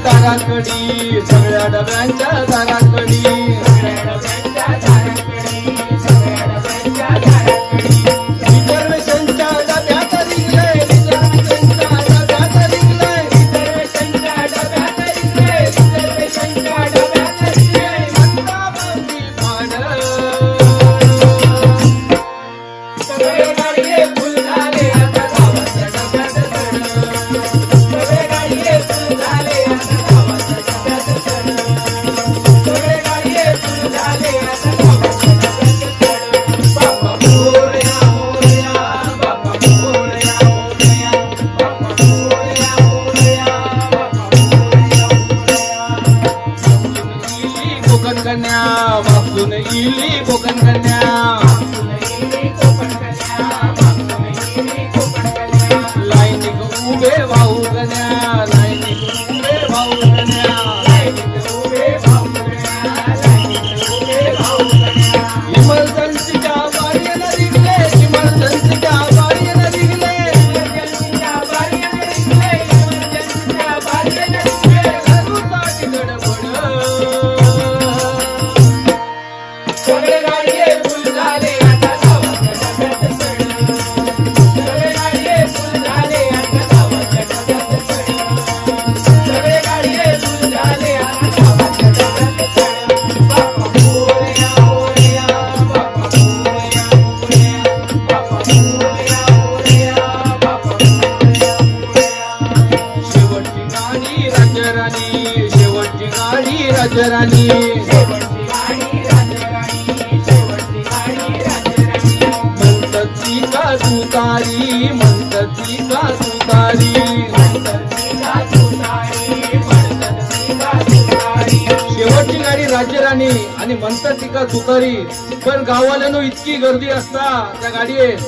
दाराकडी सगळ्या डब्यांच्या दाराकडी रिझर्वेशनच्या डब्यात रिंगले रिझर्वेशनच्या डब्यात रिंगले रिझर्वेशनच्या डब्यात रिंगले रिझर्वेशनच्या डब्यात रिंगले मंदाबाई भाडं सगळे गाडीले फुल झाले आता गावाच्या डब्यात चढ सगळे गाडीले फुल झाले आता गावाच्या डब्यात चढ सगळे गाडीले फुल झाले आता गावाच्या डब्यात चढ बाप्पा मोरया मोरया बाप्पा मोरया मोरया बाप्पा मोरया मोरया बाप्पा मोरया मोरया वाचून इली कोकण कन्या वाचून इली कोकण कन्या वाचून इली कोकण कन्या लाईनीक उभे भाऊ गण्या लाईनीक उभे भाऊ गण्या लाईनीक उभे भाऊ गण्या लाईनीक उभे भाऊ गण्या इमर्जन्सीच्या बारीनं रिगले इमर्जन्सीच्या बारीनं रिगले इमर्जन्सीच्या बारीनं रिगले इमर्जन्सीच्या बारीनं रिगले घरूसाठी गडबड सगळे गाडीले फुल झाले आता गावाच्या डब्यात चढ सगळे गाडीले फुल झाले आता गावाच्या डब्यात चढ सगळे गाडीले फुल झाले आता गावाच्या डब्यात चढ बाप्पा मोरया मोरया बाप्पा मोरया मोरया बाप्पा मोरया मोरया बाप्पा मोरया मोरया शेवटची गाडी राजराणी शेवटची गाडी राजराणी शेवटची गाडी राजराणी शेवटची गाडी राजराणी म्हणती का तुतारी म्हणती का तुतारी म्हणती का तुतारी म्हणती का तुतारी शेवटची गाडी राज्यराणी आणि म्हणतात का तुतारी पण गावाल्यानो इतकी गर्दी असता त्या गाडीत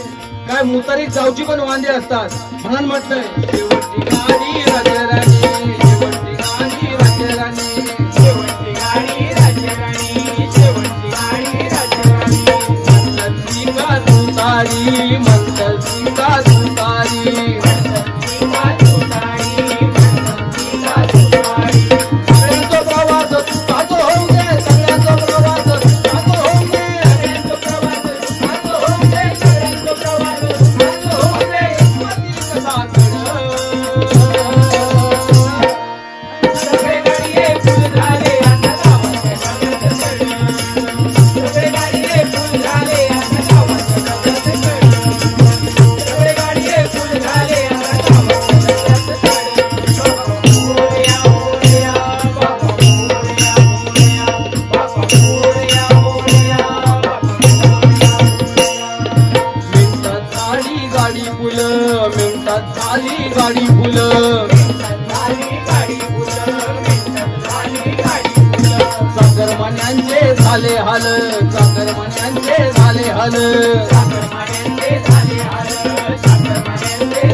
काय मुतारीत जाऊची पण वांदे असतात म्हणून म्हटलंय शेवटची गाडी राज्यराणी शेवटची गाडी राज्यराणी शेवटची गाडी राज्यराणी शेवटची गाडी राज्यराणी म्हणती का तुतारी म्हणती का तुतारी म्हणती का तुतारी म्हणती का तुतारी सगळ्यांचा प्रवास सुखाचा होऊ दे सगळ्यांचा प्रवास सुखाचा होऊ दे सगळ्यांचा प्रवास सुखाचा होऊ दे सगळ्यांचा प्रवास सुखाचा होऊ दे सगळे गाडीले फुल झाले आता गावाच्या डब्यात चढ सगळे गाडीले फुल झाले आता गावाच्या डब्यात चढ सगळे गाडीले फुल झाले आता गावाच्या डब्यात चढ बाप्पा मोरया मोरया बाप्पा मोरया मोरया बाप्पा मोरया मोरया बाप्पा मिनिटात झाली गाडी फुल मिनिटात झाली गाडी फुल मिनिटात झाली गाडी फुल मिनिटात झाली गाडी फुल चाकरमान्यांचे झाले हाल चाकरमान्यांचे झाले हाल चाकरमान्यांचे झाले हाल चाकरमान्यांचे